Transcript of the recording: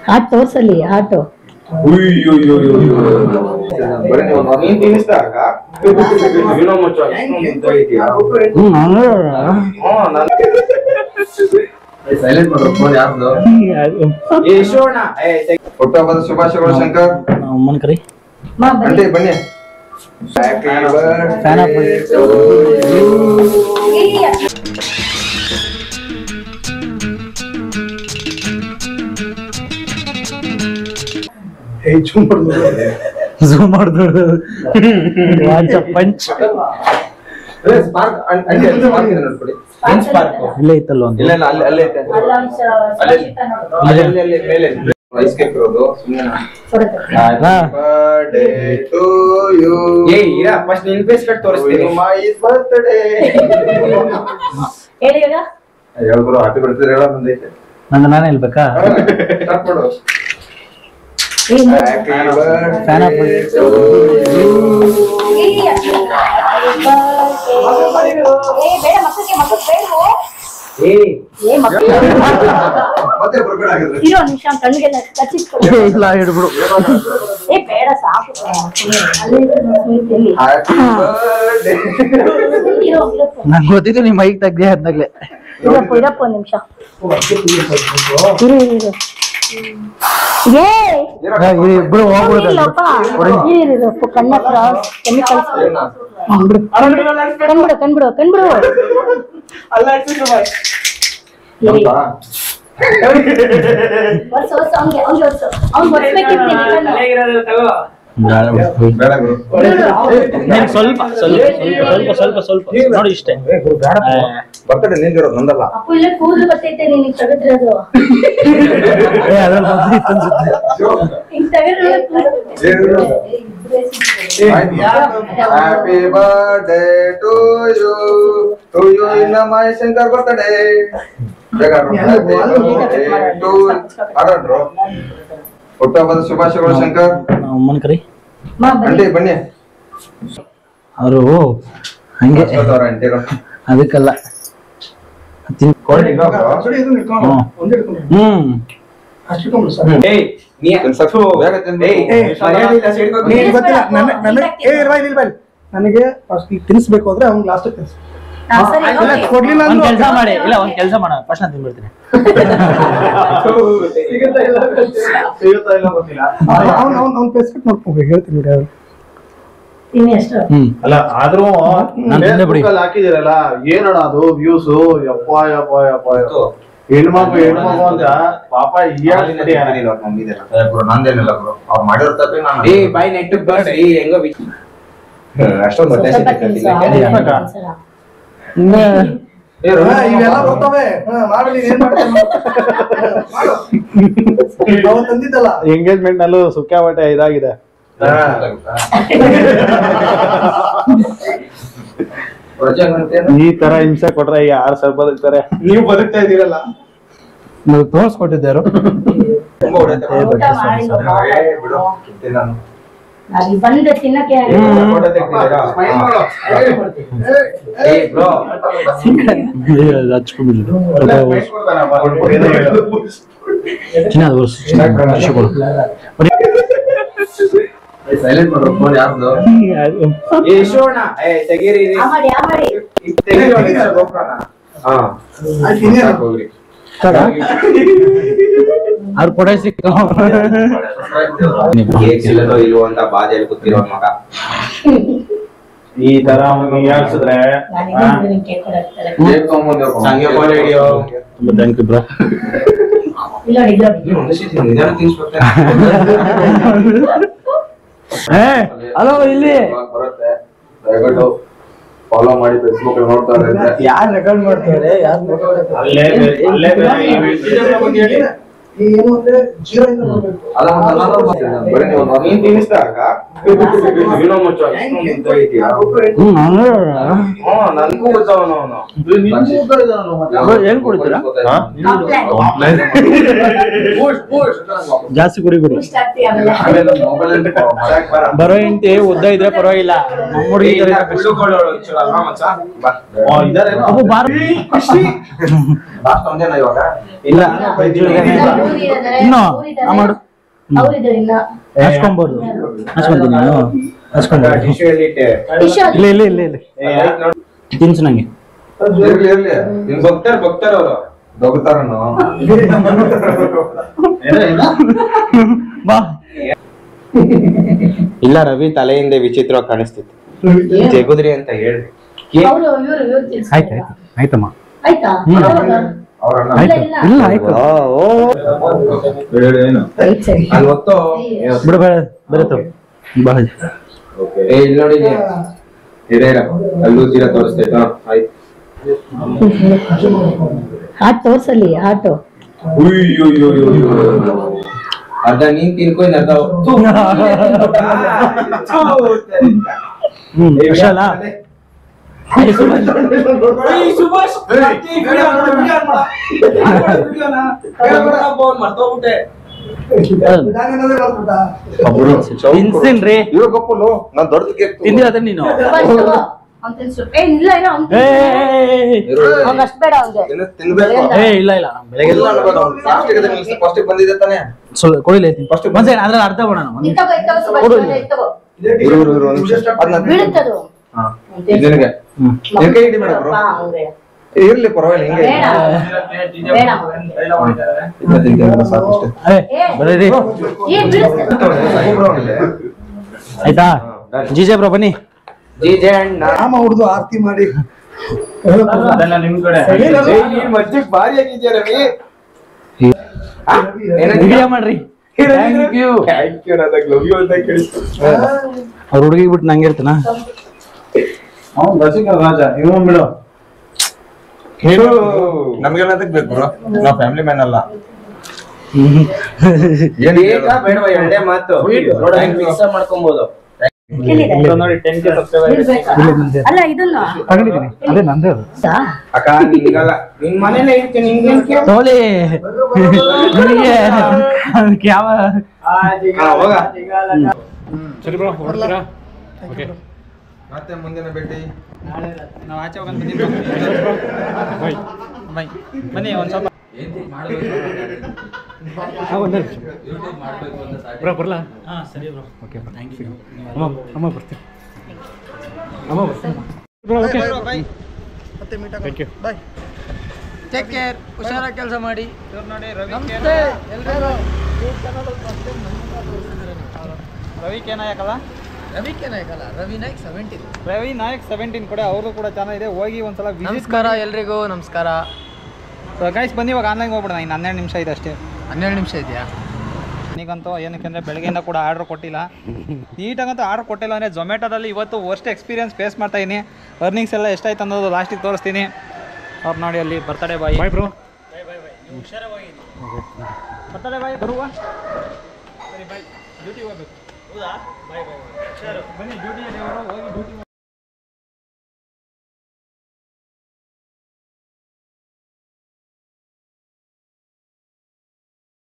Hot ತೋರ್ಸಲ್ಲಿ ಹಾಟು silent ಮಾಡೋ phone ಯಾರ್ದು ಹುಟ್ಟುಹಬ್ಬದ ಶುಭಾಶಯಗಳು ಶಂಕರ್ ಅಮ್ಮನ ಕರಿ ಬನ್ನಿ ಬನ್ನಿ ಫ್ಯಾನ್ ಆಫ್ ಮಾಡಿ ಝೂಮ್ ಮಾಡಿದ್ರು ಪಂಚ್ ಇಲ್ಲೇ ಇತ್ತಲ್ಲ ಒಂದು ಇಲ್ಲ ಅಲ್ಲೇ ಐತೆ ಅಲ್ಲಿ ಮೇಲೆ ಐಸ್ ಕೇಕ್ ಇರೋದು ಬರ್ಡೇ ಟು ಯು ಫಸ್ಟ್ ನಿನ್ ಫೇಸ್ ಕಟ್ ತೋರಿಸ್ತೀನಿ ಮೈ ಬರ್ತ್ಡೇ ಹೇಳಿ ಈಗ ಹೇಳ್ಕೊಡು ಹ್ಯಾಪಿ ಬರ್ತ್ಡೇ ಹೇಳ ಬಂದೈತೆ ನಾನೇ ಹೇಳ್ಬೇಕಾ ಸ್ಟಾರ್ಟ್ ಮಾಡು ಫ್ಯಾನ್ ಆಫ್ ಮಾಡಿ ನಂಗೆ ಗೊತ್ತಿತ್ತು ನೀ ಮೈಕ್ ತೆಗ್ದೆ ಅದ್ನಾಗ್ಲೆ ಇರಪ್ಪ ಒಂದ್ ನಿಮಿಷ ಇಬ್ರು ಹೋಗ್ಬಿಡುತ್ತೆ ಕಣ್ಬಿಡು ಸ್ವಲ್ಪ ನೋಡಿ ಇಷ್ಟೇ ಬರ್ತಡೆ ನಿಂದಿರೋದು ನಂದಲ್ಲ ಕೂದಲು ಬರ್ತೈತೆ ನಿನಗೆ ತೆಗೆದಿರೋದು ಹ್ಯಾಪಿ ಬರ್ಡೇ ಟು ಯು ಇನ್ನ ಮೈ ಶಂಕರ್ ಬರ್ತಡೆ ಹುಟ್ಟುಹಬ್ಬದ ಶುಭಾಶಯಗಳು ಶಂಕರ್ ಅಮ್ಮನ ಕರಿ ಬನ್ನಿ ಅವರು ಹಂಗೆ ಅಂಟಿರೋ ಅದಕ್ಕಲ್ಲ ನನಗೆ ಫಸ್ಟ್ ತಿನ್ಸ್ಬೇಕು ಅಂದ್ರೆ ಅವ್ನ್ ಲಾಸ್ಟ್ ತಿನ್ಸ್ ಕೊಡ್ಲಿಲ್ಲ ಒಂದ್ ಕೆಲಸ ಮಾಡಿ ಇಲ್ಲ ಒಂದ್ ಕೆಲಸ ಮಾಡ ಫಸ್ಟ್ ನಾನು ತಿನ್ಬಿಡ್ತೀನಿ ಅವ್ನ್ ಪೇಸ್ಬಿಟ್ಟು ನೋಡ್ಕೋಬೇಕು ಹೇಳ್ತೀನಿ ಅಲ್ಲ ಆದ್ರೂ ಬಿಡಿ ಹಾಕಿದಿರಲ್ಲ ಏನಣ್ಣ ಅದು ವ್ಯೂಸ್ ಯಪ್ಪ ಹೆಣ್ಮಗು ಅಂತ ಪಾಪ ನಂದೇನಿಲ್ಲ ಬ್ರೋ ಅವ್ರು ಮಾಡಿರೋ ತಪ್ಪಿ ನಾನು ಬಾಯ್ ನೆಟ್ ಬರ್ರಿ ಹೆಂಗೋ ಅಷ್ಟೊಂದು ಇವೆಲ್ಲ ಬರ್ತವೆ ಮಾಡಲಿ ಏನ್ ಮಾಡ್ತೇನೆ ತಂದಿದ್ದಲ್ಲ ಎಂಗೇಜ್ಮೆಂಟ್ ನಲ್ಲೂ ಸುಕ್ಕಾಬಟ್ಟೆ ಇದಾಗಿದೆ ಈ ತರ ಹಿಂಸೆ ಕೊಟ್ರೆ ಯಾರು ಸ್ವಲ್ಪ ಬದುಕ್ತಾರೆ ನೀವು ಬದುಕ್ತಾ ಇದೀರಲ್ಲ ನೀವು ತೋರ್ಸ್ಕೊಟ್ಟಿದ್ದಾರು ಬಂದ ತಿನ್ನಕ್ಕೆ ಸೈಲೆಂಟ್ ಮಾಡೋ ಫೋನ್ ಯಾರ್ದು ಅವ್ರ ಕೊಡೆ ಸಿಕ್ಕ ಇಲ್ವೋ ಅಂತ ಬಾಧೆಯಲ್ಲಿ ಕೂತಿರೋ ಮಗ ಈ ತರ ಹೇಳ್ಸಿದ್ರೆ ತುಂಬಾ ಥ್ಯಾಂಕ್ ಯು ಬ್ರೋ ಹಲೋ ಇಲ್ಲಿ ಬರುತ್ತೆ ದಯವಿಟ್ಟು ಫಾಲೋ ಮಾಡಿ ಫೇಸ್ಬುಕ್ ನೋಡ್ತಾರೆ ಯಾರು ರೆಕಾರ್ಡ್ ಮಾಡ್ತಾರೆ ಯಾರು ಏನು ಅಂದ್ರೆ ಜೀರೋ ಇಂದ ನೀನ್ ತಿನ್ನಿಸ್ದಾಗ ನನ್ಗೂ ಗೊತ್ತವನು ಏನ್ ಕುಡಿತೀರಾ ಜಾಸ್ತಿ ಕುಡಿಬಿಡಿ ಬರೋ ಹೆಂಡತಿ ಉದ್ದ ಇದ್ರೆ ಪರವಾಗಿಲ್ಲ ನಮ್ಮ ಹುಡುಗಿ ಲಾಸ್ಟ್ ಒಂದೇನಾ ಇವಾಗ ಇಲ್ಲ ಇನ್ನು ಮಾಡು ಅವ್ರಿದ್ದಾರೆ ಇನ್ನ ಹಚ್ಕೊಬೋದು ಹಚ್ಕೊಂತೀನಿ ನಾನು ಹಚ್ಕೊಂಡೆ ಟಿಶ್ಯೂಯಲ್ಲಿ ಇಟ್ಟೆ ಟಿಶ್ಯೂ ಇಲ್ಲ ಇಲ್ಲ ಇಲ್ಲ ಇಲ್ಲ ತಿನ್ಸು ನಂಗೆ ಇರ್ಲಿ ನಿನ್ ಭಕ್ತಾರ ಅವರು ದೊಗ್ತಾರನು ಬಾ ಇಲ್ಲ ರವಿ ತಲೆ ಹಿಂದೆ ವಿಚಿತ್ರವಾಗಿ ಕಾಣಿಸ್ತಿತ್ತು ಜಗುದ್ರಿ ಅಂತ ಹೇಳ್ರಿ ಅವರು ಇವ್ರು ಆಯ್ತು ಆಯ್ತು ಆಯ್ತಮ್ಮ ಆಯ್ತಾ ಅವ್ರನ್ನ ಇಲ್ಲ ಇಲ್ಲ ಇಲ್ಲ ಆಯ್ತು ರೈಟ್ ಸೈಡ್ ಅಲ್ಲಿ ಹೊತ್ತು ಬಿಡು ಬರತ್ತ ಬಾ ಇಲ್ಲಿ ನೋಡಿ ಹಿರೇರ ಅಲ್ಲೂ ತೀರ ತೋರಿಸ್ತೈತಾ ಆಯ್ತು ಹಾಟ್ ತೋರ್ಸಲಿ ಹಾಟು ಅರ್ಧ ನೀನ್ ತಿನ್ಕೊ ಇನ್ನು ಅರ್ಧ ವಿಶಾಲ ತಿನ್ಸಿನ್ರಿ ಇವಾಗ ಗೊಪ್ಪಲು ನಾನ್ ದೊಡ್ಡದಕ್ಕೆ ತಿಂದಿರ ನೀನು ಇಲ್ಲ ಇಲ್ಲ ಅವ್ನ್ ಅಷ್ಟ್ ಬೇಡ ಅವ್ನ್ಗೆ ತಿನ್ಬೇಕು ಇಲ್ಲ ಇಲ್ಲ ಬೆಳಗ್ಗೆ ಫಸ್ಟ್ ಬಂದಿದೆ ತಾನೆ ಕೊಡಿಲ್ಲ ಫಸ್ಟ್ ಬಂದೆ ಅದ್ರಲ್ಲಿ ಅರ್ಧ ಕೊಡೋಣ ಇತ್ತಗೋ ಇತ್ತಗೋ ಸುಭಾಷ್ ಇತ್ತಗೋ ಇರು ನಿಮಿಷ ಬೀಳುತ್ತದು ನಿನಗೆ ನಿನ್ ಕೈ ಹಿಡಿ ಮೇಡಮ್ ಬಾ ಅವ್ರೆ ಇರ್ಲಿ ಪರವಾಗಿಲ್ಲ ಹಿಂಗೆ ಬೇಡ ಇದ್ನ ತಿಂತೀನಿ ಸಾಕು ಅಷ್ಟೇ ಬರೀರಿ ಏನ್ ಬೀಳುತ್ತೆ ಆಯ್ತಾ ಜಿಜೆ ಬ್ರೋ ಬನ್ನಿ ಜೀಜೆ ಅಣ್ಣ ನಾಮ ಹೊಡೆದು ಆರತಿ ಮಾಡಿ ಅದೆಲ್ಲ ನಿಮ್ ಕಡೆ ನೀನ್ ಮಜ್ಜಿಗೆ ಭಾರಿ ಆಗಿದ್ಯಾ ರವಿ ವಿಡಿಯೋ ಮಾಡ್ರಿ ಥ್ಯಾಂಕ್ ಯು ಲವ್ ಯು ಅಂತ ಕೇಳಿಸ್ತು ಅವ್ರ ಹುಡುಗಿಗೆ ಬಿಟ್ಟು ನಂಗೆ ಇರ್ತಾನ ಅವ್ನು ರಸಿಕರ ರಾಜ ಇವನ್ ಬಿಡು ನಮ್ಗೆಲ್ಲದಕ್ ಬೇಕು ಬ್ರೋ ನಾವ್ ಫ್ಯಾಮಿಲಿ ಮ್ಯಾನ್ ಅಲ್ಲ ಬೇಕಾ ಬೇಡವಾ ಎರಡೇ ಮಾತು ನೋಡ ಮಿಕ್ಸ್ ಮಾಡ್ಕೊಬಹುದು ನೋಡಿ 10K ಸಬ್ಸ್ಕ್ರೈಬರ್ ಅಲ್ಲ ಇದನ್ನು ತಗೊಂಡಿದ್ದೀನಿ ಅದೇ ನಂದೇ ಅದು ಅಕ್ಕ ನಿಂಗಲ್ಲ ನಿನ್ ಮನೇಲೆ ಇರ್ತೀನಿ ನಿಂಗೇನ್ ಕೇಳ ತೋಲಿ ನಿಮಗೆ ಅದಕ್ಕೆ ಯಾವ ಹೋಗ ಸರಿ ಬ್ರೋ ಹೊರಡ್ತೀರಾ ಓಕೆ ಮತ್ತೆ ಮುಂದಿನ ಭೇಟಿ ನಾವು ಆಚೆ ಹೋಗೋಣ ಬನ್ನಿ ಬೈ ಬನ್ನಿ ಒಂದು ಸ್ವಲ್ಪ ಬ್ರೋ ಬರಲಾ ಹಾಂ ಸರಿ ಬ್ರೋ ಓಕೆ ಥ್ಯಾಂಕ್ ಯು ಅಮ್ಮ ಬರ್ತೀನಿ ಅಮ್ಮ ಬರ್ತೀನಿ ಬ್ರೋ ಓಕೆ ಮತ್ತೆ meet thank you bye take care ಹುಷಾರಾಗಿ ಕೆಲಸ ಮಾಡಿ ಇವ್ರು ನೋಡಿ ರವಿ ರವಿ ಕೇನಾಯಕಲ್ಲ ರವಿ ನಾಯಕ್ 17 ಕೂಡ ಅವರು ಕೂಡ ಚೆನ್ನಾಗಿದೆ ಹೋಗಿ ಒಂದ್ಸಲ ನಮಸ್ಕಾರ ಎಲ್ರಿಗೂ ನಮಸ್ಕಾರ. ಗೈಸ್ ಬನ್ನಿ ಇವಾಗ ಆನ್ಲೈನ್ ಹೋಗ್ಬಿಡ ಇನ್ನು 12 ನಿಮಿಷ ಇದೆ ಅಷ್ಟೇ. 12 ನಿಮಿಷ ಇದೆಯಾ? ನನಗಂತೂ ಏನಕ್ಕೆ ಬೆಳಗ್ಗೆಯಿಂದ ಕೂಡ ಆರ್ಡ್ರ್ ಕೊಟ್ಟಿಲ್ಲ, ನೀಟಾಗಂತೂ ಆರ್ಡ್ರ್ ಕೊಟ್ಟಿಲ್ಲ ಅಂದರೆ ಝೊಮ್ಯಾಟೋದಲ್ಲಿ ಇವತ್ತು ವರ್ಸ್ಟ್ ಎಕ್ಸ್ಪೀರಿಯನ್ಸ್ ಫೇಸ್ ಮಾಡ್ತಾಯಿದ್ದೀನಿ. ಅರ್ನಿಂಗ್ಸ್ ಎಲ್ಲ ಎಷ್ಟಾಯ್ತು ಅನ್ನೋದು ಲಾಸ್ಟಿಗೆ ತೋರಿಸ್ತೀನಿ. ಅವ್ರು ನೋಡಿ ಅಲ್ಲಿ birthday bye bro, birthday boy ಬರುವ ಸರಿ ಬಾಯ್, ಡ್ಯೂಟಿ ಹೋಗ್ಬೇಕು. ಹೌದಾ? ಬಾಯ್ ಬಾಯ್ ಬನ್ನಿ ಡ್ಯೂಟಿಯಲ್ಲಿ ಹೋಗಿ ಡ್ಯೂಟಿ